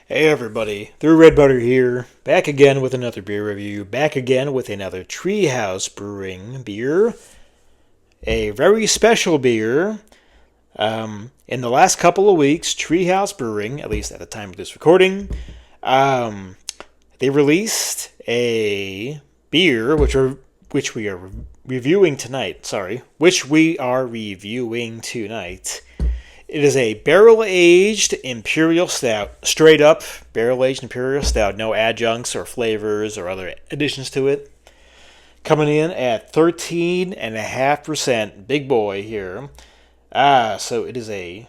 Hey everybody, ThrewRedButter here, back again with another beer review, back again with another Treehouse Brewing beer, a very special beer. In the last couple of weeks, Treehouse Brewing, at least at the time of this recording, they released a beer which we are reviewing tonight. It is a barrel-aged Imperial Stout, straight up barrel-aged Imperial Stout, no adjuncts or flavors or other additions to it. Coming in at 13.5%, big boy here. So it is a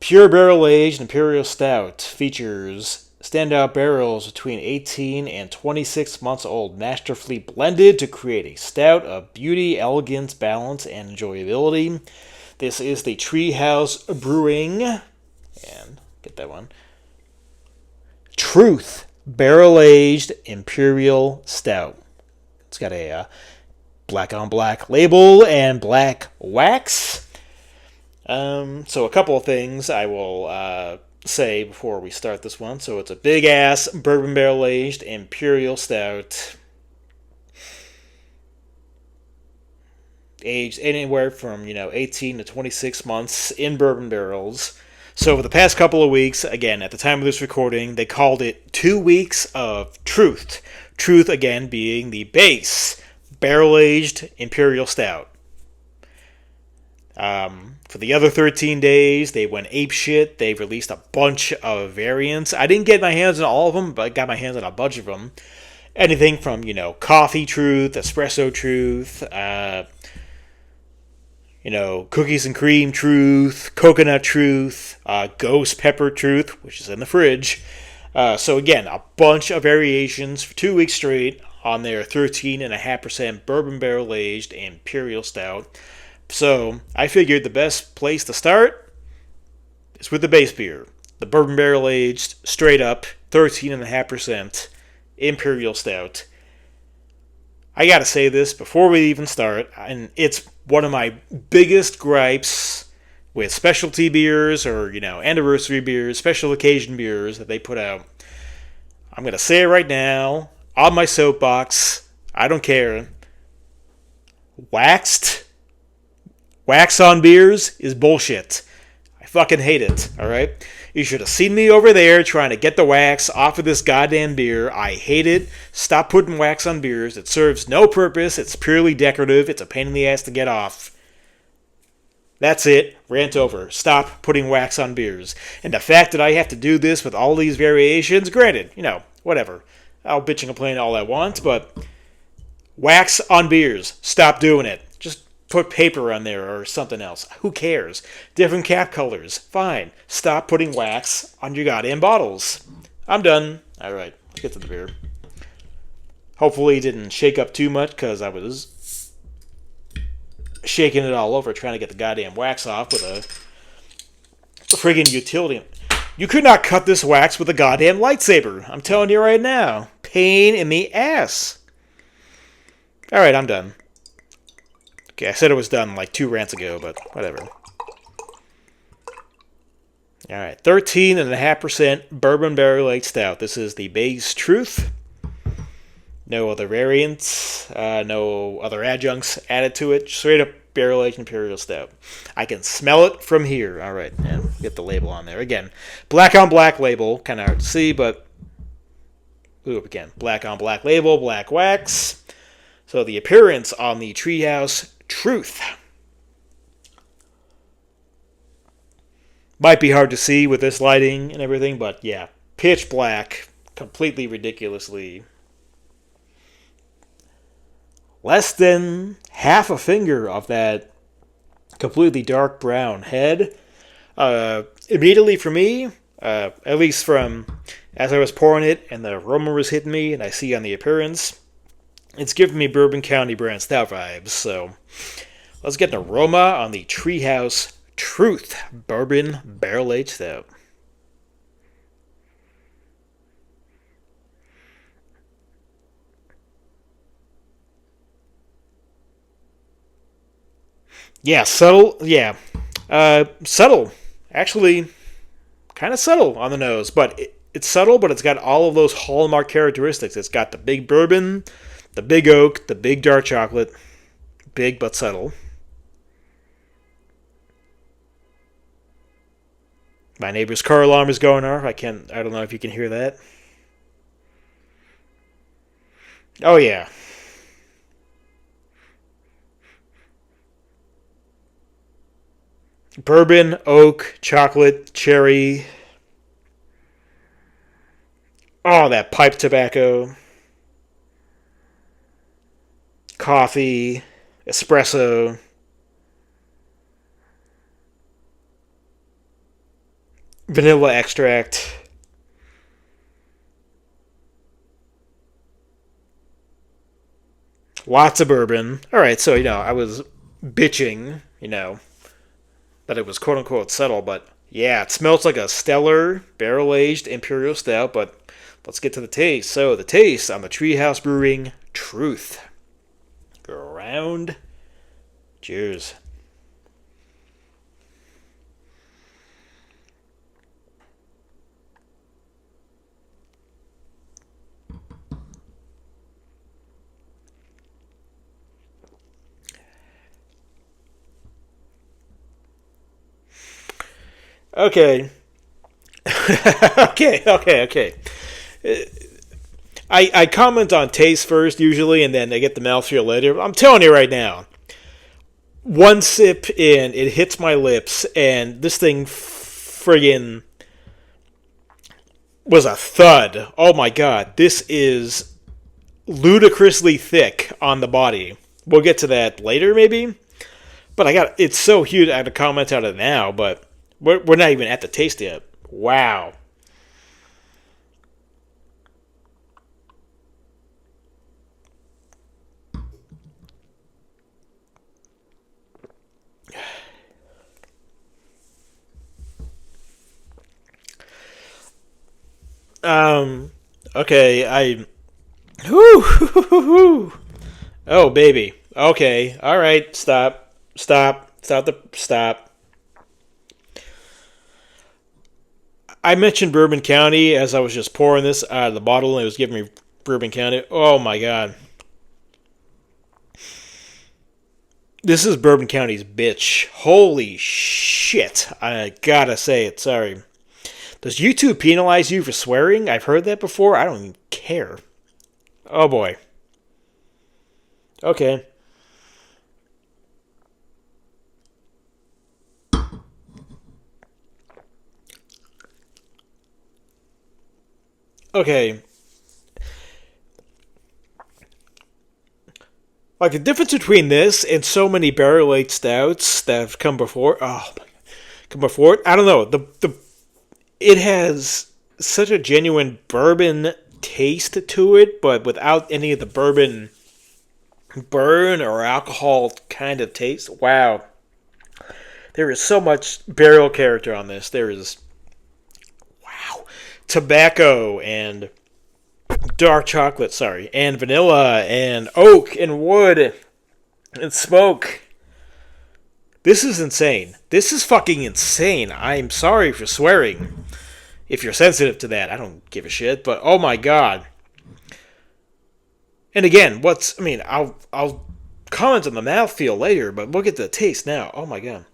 pure barrel-aged Imperial Stout. Features standout barrels between 18 and 26 months old, masterfully blended to create a stout of beauty, elegance, balance, and enjoyability. This is the Treehouse Brewing, and get that one, Truth Barrel-Aged Imperial Stout. It's got a black on black label and black wax. So a couple of things I will say before we start this one. So it's a big ass bourbon barrel-aged Imperial Stout. Aged anywhere from 18 to 26 months in bourbon barrels. So over the past couple of weeks, again at the time of this recording, they called it 2 weeks of truth. Truth again being the base barrel-aged Imperial Stout. For the other 13 days, they went apeshit. They released a bunch of variants. I didn't get my hands on all of them, but I got my hands on a bunch of them. Anything from coffee truth, espresso truth, cookies and cream truth, coconut truth, ghost pepper truth, which is in the fridge. So again, a bunch of variations for 2 weeks straight on their 13.5% bourbon barrel-aged Imperial Stout. So I figured the best place to start is with the base beer. The bourbon barrel-aged, straight up, 13.5% Imperial Stout. I gotta say this before we even start, and it's one of my biggest gripes with specialty beers or, anniversary beers, special occasion beers that they put out. I'm gonna say it right now, on my soapbox, I don't care. Wax on beers is bullshit. I fucking hate it, alright? You should have seen me over there trying to get the wax off of this goddamn beer. I hate it. Stop putting wax on beers. It serves no purpose. It's purely decorative. It's a pain in the ass to get off. That's it. Rant over. Stop putting wax on beers. And the fact that I have to do this with all these variations, granted, whatever. I'll bitch and complain all I want, but wax on beers. Stop doing it. Just put paper on there or something else. Who cares? Different cap colors. Fine. Stop putting wax on your goddamn bottles. I'm done. Alright, let's get to the beer. Hopefully it didn't shake up too much because I was shaking it all over trying to get the goddamn wax off with a friggin' utility. You could not cut this wax with a goddamn lightsaber. I'm telling you right now. Pain in the ass. Alright, I'm done. Okay, I said it was done like 2 rants ago, but whatever. Alright, 13.5% bourbon barrel-aged stout. This is the base truth. No other variants, no other adjuncts added to it. Straight up barrel-aged Imperial Stout. I can smell it from here. Alright, and get the label on there. Again, black on black label. Kind of hard to see, but again, black on black label, black wax. So the appearance on the Treehouse Truth. Might be hard to see with this lighting and everything, but yeah, pitch black, completely ridiculously. Less than half a finger of that completely dark brown head. Immediately for me, at least from as I was pouring it and the aroma was hitting me and I see on the appearance, it's giving me Bourbon County brand stout vibes. So let's get an aroma on the Treehouse Truth Bourbon Barrel-Aged Stout. Yeah, subtle. Yeah, subtle. Actually, kind of subtle on the nose, but it's subtle, but it's got all of those hallmark characteristics. It's got the big bourbon, the big oak, the big dark chocolate, big but subtle. My neighbor's car alarm is going off. I don't know if you can hear that. Oh yeah. Bourbon, oak, chocolate, cherry. Oh, that pipe tobacco. Coffee, espresso. Vanilla extract. Lots of bourbon. Alright, so, I was bitching, that it was quote-unquote subtle, but yeah, it smells like a stellar, barrel-aged imperial stout, but let's get to the taste. So, the taste on the Treehouse Brewing Truth. Go around. Cheers. Okay. okay. I comment on taste first usually, and then I get the mouthfeel later. I'm telling you right now, one sip in, it hits my lips, and this thing friggin' was a thud. Oh my god, this is ludicrously thick on the body. We'll get to that later, maybe. But it's so huge, I have to comment on it now, but we're not even at the taste yet. Wow. Okay, whoo. Oh, baby. Okay, alright, stop. I mentioned Bourbon County as I was just pouring this out of the bottle, and it was giving me Bourbon County. Oh my god. This is Bourbon County's bitch. Holy shit. I gotta say it, sorry. Does YouTube penalize you for swearing? I've heard that before. I don't even care. Oh boy. Okay. Okay. Like, the difference between this and so many barrel-aged stouts that have come before... I don't know. It has such a genuine bourbon taste to it, but without any of the bourbon burn or alcohol kind of taste. Wow. There is so much barrel character on this. There is... Wow. Tobacco and dark chocolate, and vanilla and oak and wood and smoke. This is insane. This is fucking insane. I'm sorry for swearing. If you're sensitive to that, I don't give a shit, but oh my god. And again, I'll comment on the mouthfeel later, but look at the taste now. Oh my god.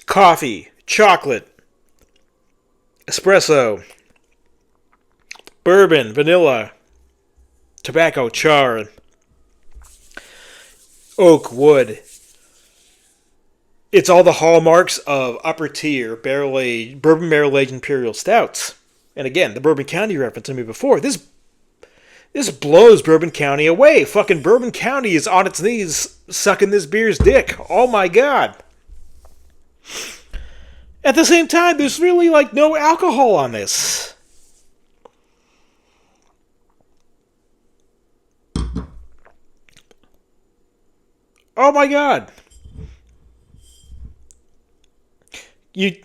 Coffee, chocolate, espresso, bourbon, vanilla, tobacco, char, oak, wood. It's all the hallmarks of upper tier bourbon barrel aged imperial stouts. And again, the Bourbon County reference to me before. This blows Bourbon County away. Fucking Bourbon County is on its knees sucking this beer's dick. Oh my god. At the same time, there's really no alcohol on this. Oh my god.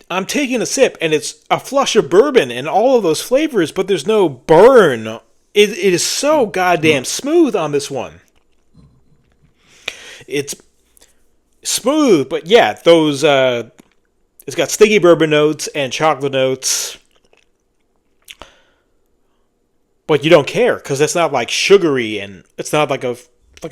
I'm taking a sip, and it's a flush of bourbon and all of those flavors, but there's no burn. It is so goddamn smooth on this one. It's smooth, but yeah, those it's got sticky bourbon notes and chocolate notes, but you don't care because it's not like sugary and it's not like a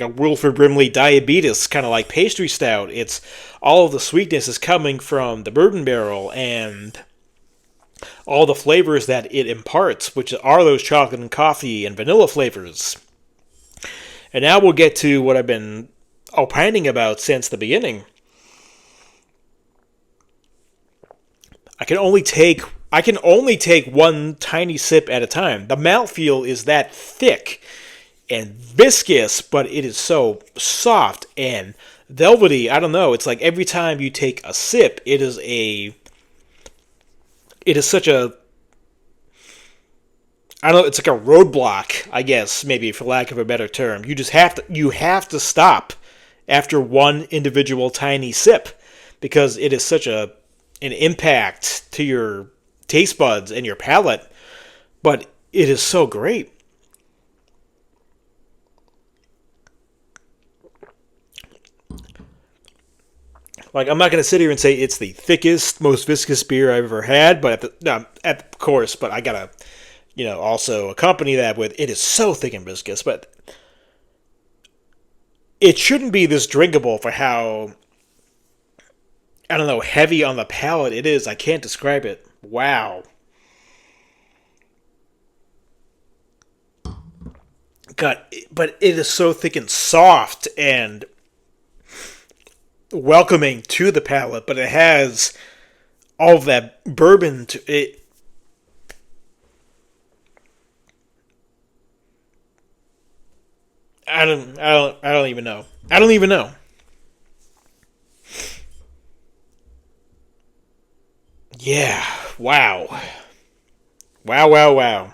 Wilford Brimley diabetes kind of like pastry stout. It's all of the sweetness is coming from the bourbon barrel and all the flavors that it imparts, which are those chocolate and coffee and vanilla flavors. And now we'll get to what I've been opining about since the beginning. I can only take one tiny sip at a time. The mouthfeel is that thick and viscous, but it is so soft and velvety. I don't know. It's like every time you take a sip, it is such a, I don't know, it's like a roadblock, I guess, maybe for lack of a better term. You have to stop after one individual tiny sip because it is such an impact to your taste buds and your palate, but it is so great. Like, I'm not going to sit here and say it's the thickest, most viscous beer I've ever had, but of course, but I got to, also accompany that with it is so thick and viscous, but it shouldn't be this drinkable for how, I don't know, heavy on the palate it is. I can't describe it. Wow. God, but it is so thick and soft and welcoming to the palate, but it has all of that bourbon to it. I don't even know. I don't even know. Yeah. Wow. Wow, wow, wow.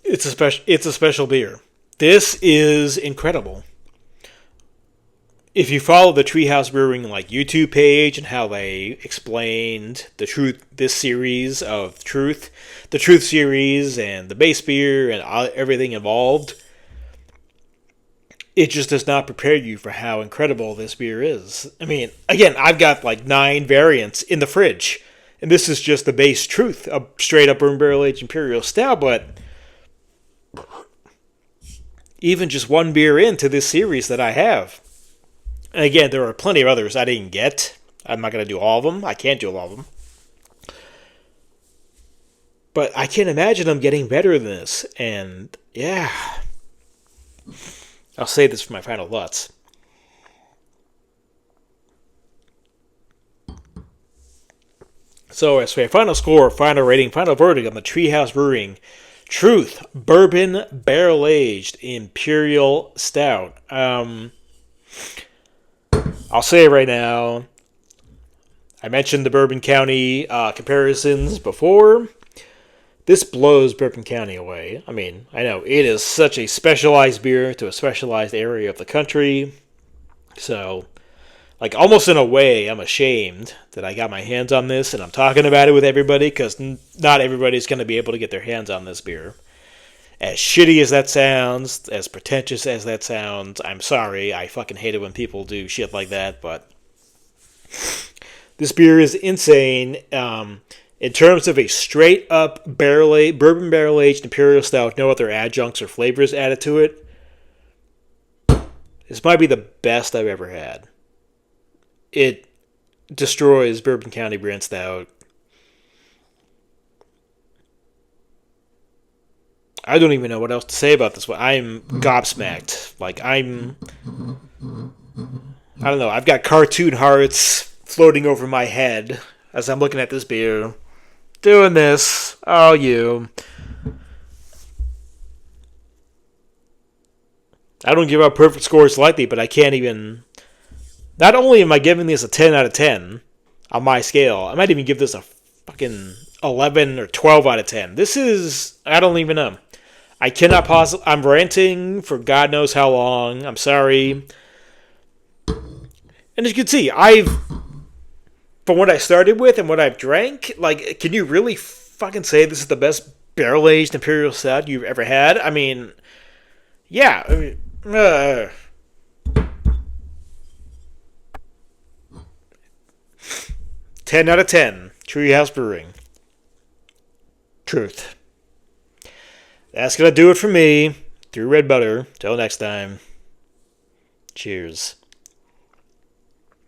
It's a special beer. This is incredible. If you follow the Treehouse Brewing YouTube page and how they explained this series of the Truth series and the base beer and everything involved, it just does not prepare you for how incredible this beer is. I mean, again, I've got 9 variants in the fridge, and this is just the base Truth, a straight up bourbon barrel aged imperial stout, but even just one beer into this series that I have. And again, there are plenty of others I didn't get. I'm not going to do all of them. I can't do all of them. But I can't imagine them getting better than this. And yeah. I'll save this for my final thoughts. So as for a final score, final rating, final verdict on the Treehouse Brewing Truth Bourbon Barrel Aged Imperial Stout. I'll say it right now. I mentioned the Bourbon County comparisons before. This blows Bourbon County away. I mean, I know it is such a specialized beer to a specialized area of the country. So, almost in a way, I'm ashamed that I got my hands on this and I'm talking about it with everybody because not everybody's going to be able to get their hands on this beer. As shitty as that sounds, as pretentious as that sounds, I'm sorry. I fucking hate it when people do shit like that, but this beer is insane. In terms of a straight-up bourbon barrel-aged imperial stout, no other adjuncts or flavors added to it, this might be the best I've ever had. It destroys Bourbon County brand stout. I don't even know what else to say about this one. I'm gobsmacked. I don't know. I've got cartoon hearts floating over my head as I'm looking at this beer. Doing this. Oh, you. I don't give out perfect scores lightly, but I can't even... Not only am I giving this a 10 out of 10 on my scale, I might even give this a fucking 11 or 12 out of 10. This is... I don't even know. I cannot possibly... I'm ranting for God knows how long. I'm sorry. And as you can see, from what I started with and what I've drank, can you really fucking say this is the best barrel-aged Imperial Stout you've ever had? I mean, yeah. I mean, 10 out of 10. Treehouse Brewing. Truth. That's going to do it for me. Through Red Butter. Till next time. Cheers.